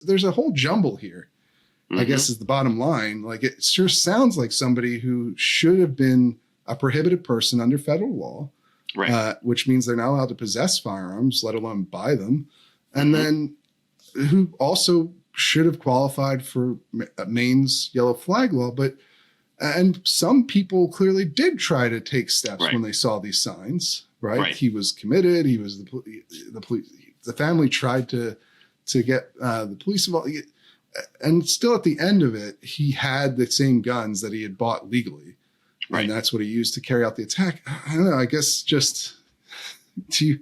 there's a whole jumble here, I guess is the bottom line. Like, it sure sounds like somebody who should have been a prohibited person under federal law, right? Which means they're not allowed to possess firearms, let alone buy them. And then who also should have qualified for Maine's yellow flag law. And some people clearly did try to take steps when they saw these signs, right? He was committed. He was the police. The family tried to get the police involved. And still at the end of it, he had the same guns that he had bought legally. Right. And that's what he used to carry out the attack. I don't know. I guess just do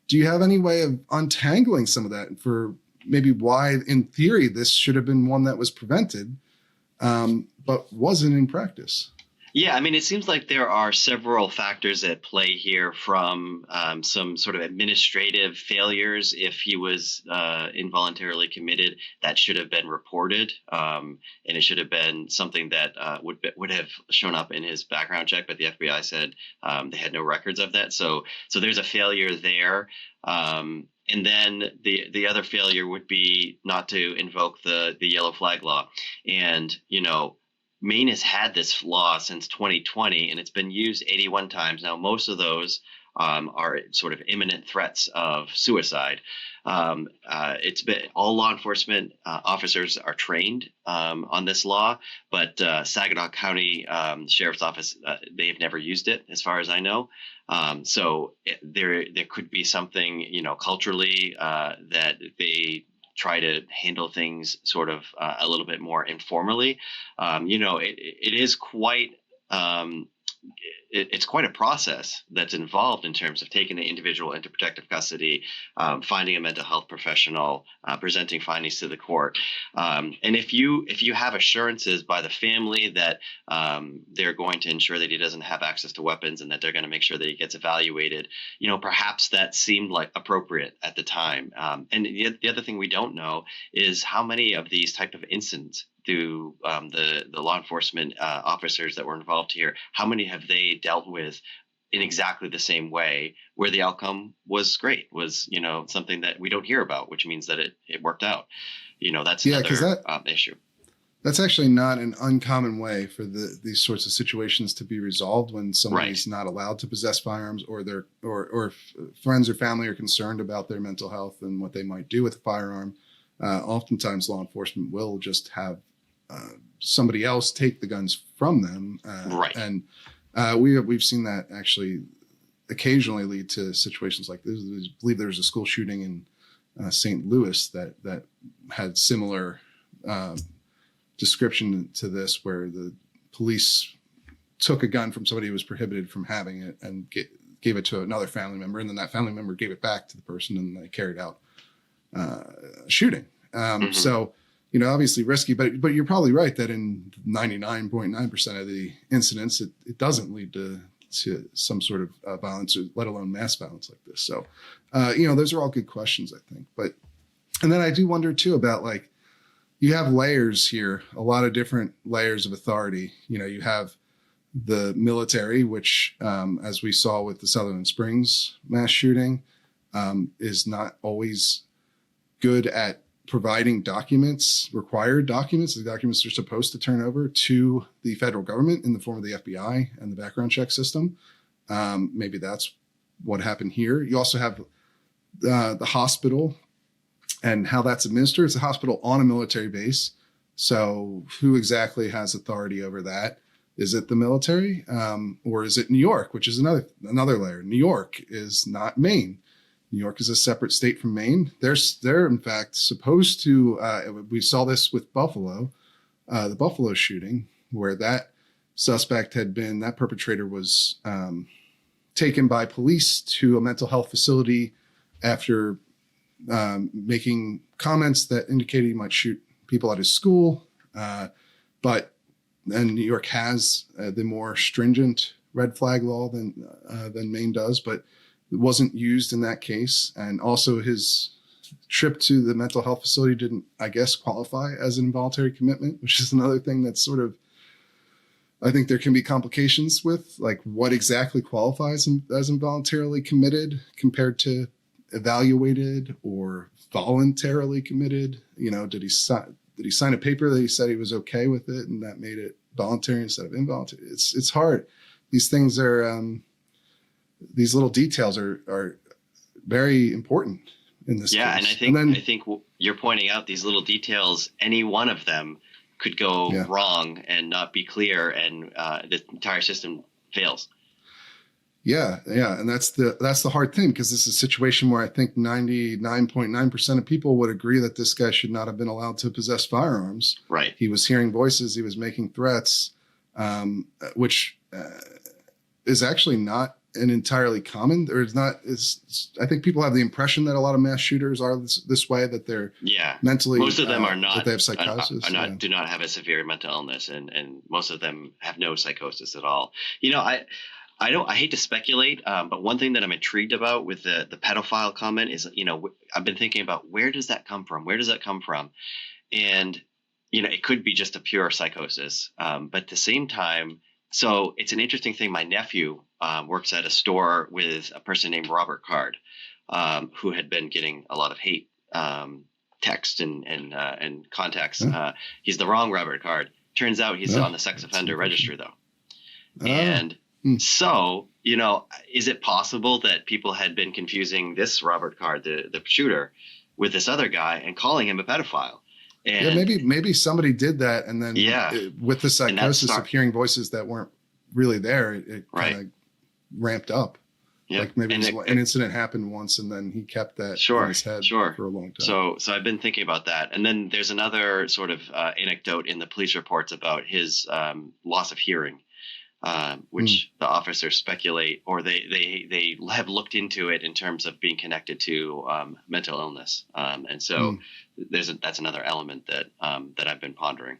you have any way of untangling some of that for maybe why, in theory, this should have been one that was prevented, but wasn't in practice? Yeah, I mean, it seems like there are several factors at play here, from some sort of administrative failures. If he was involuntarily committed, that should have been reported, and it should have been something that would have shown up in his background check. But the FBI said they had no records of that. So there's a failure there. And then the other failure would be not to invoke the yellow flag law. And, Maine has had this law since 2020, and it's been used 81 times. Now, most of those are sort of imminent threats of suicide. It's been all law enforcement officers are trained on this law, but Saginaw County Sheriff's Office, they've never used it, as far as I know. So there could be something, culturally that they try to handle things sort of a little bit more informally. It is quite it's quite a process that's involved in terms of taking the individual into protective custody, finding a mental health professional, presenting findings to the court. And if you have assurances by the family that they're going to ensure that he doesn't have access to weapons and that they're going to make sure that he gets evaluated, perhaps that seemed like appropriate at the time. And the other thing we don't know is how many of these type of incidents through the law enforcement officers that were involved here, how many have they dealt with in exactly the same way, where the outcome was great, was, something that we don't hear about, which means that it worked out. That's another issue. That's actually not an uncommon way for these sorts of situations to be resolved, when somebody's not allowed to possess firearms, or or friends or family are concerned about their mental health and what they might do with a firearm. Oftentimes law enforcement will just have somebody else take the guns from them. And we've seen that actually occasionally lead to situations like this. I believe there was a school shooting in St. Louis that had similar description to this, where the police took a gun from somebody who was prohibited from having it and gave it to another family member. And then that family member gave it back to the person, and they carried out a shooting. So, obviously risky, but you're probably right that in 99.9% of the incidents, it doesn't lead to some sort of violence, or let alone mass violence like this. So, those are all good questions, I think. And then I do wonder too about, like, you have layers here, a lot of different layers of authority. You have the military, which, as we saw with the Sutherland Springs mass shooting, is not always good at providing required documents. The documents are supposed to turn over to the federal government in the form of the FBI and the background check system. Maybe that's what happened here. You also have the hospital and how that's administered. It's a hospital on a military base. So who exactly has authority over that? Is it the military, or is it New York, which is another layer? New York is not Maine. New York is a separate state from Maine. They're in fact supposed to, we saw this with Buffalo, the Buffalo shooting, where that perpetrator was taken by police to a mental health facility after making comments that indicated he might shoot people at his school. But then New York has the more stringent red flag law than Maine does, but it wasn't used in that case. And also his trip to the mental health facility didn't, I guess, qualify as an involuntary commitment, which is another thing that's sort of, I think there can be complications with, like, what exactly qualifies as involuntarily committed compared to evaluated or voluntarily committed? You know, did he sign a paper that he said he was okay with it, and that made it voluntary instead of involuntary? It's hard. These things are these little details are very important in this Yeah, case. and I think you're pointing out these little details. Any one of them could go wrong and not be clear, and the entire system fails. Yeah, and that's the hard thing, because this is a situation where I think 99.9% of people would agree that this guy should not have been allowed to possess firearms. Right. He was hearing voices. He was making threats, which is actually not an entirely common. Or it's not. I think people have the impression that a lot of mass shooters are this way, that they're mentally. Most of them are not. That they have psychosis. Do not have a severe mental illness, and most of them have no psychosis at all. You know, I hate to speculate, but one thing that I'm intrigued about with the pedophile comment is, you know, I've been thinking about, where does that come from? Where does that come from? And, you know, it could be just a pure psychosis. But at the same time, so it's an interesting thing. My nephew works at a store with a person named Robert Card, who had been getting a lot of hate text and contacts. He's the wrong Robert Card. Turns out he's on the sex offender registry, though. And so, you know, is it possible that people had been confusing this Robert Card, the shooter, with this other guy and calling him a pedophile? And maybe somebody did that, and then with the psychosis of hearing voices that weren't really there, it kind of ramped up. Yeah. Like maybe an incident happened once, and then he kept that in his head for a long time. So I've been thinking about that. And then there's another sort of anecdote in the police reports about his loss of hearing. Which the officers speculate, or they have looked into it in terms of being connected to mental illness, and so that's another element that I've been pondering.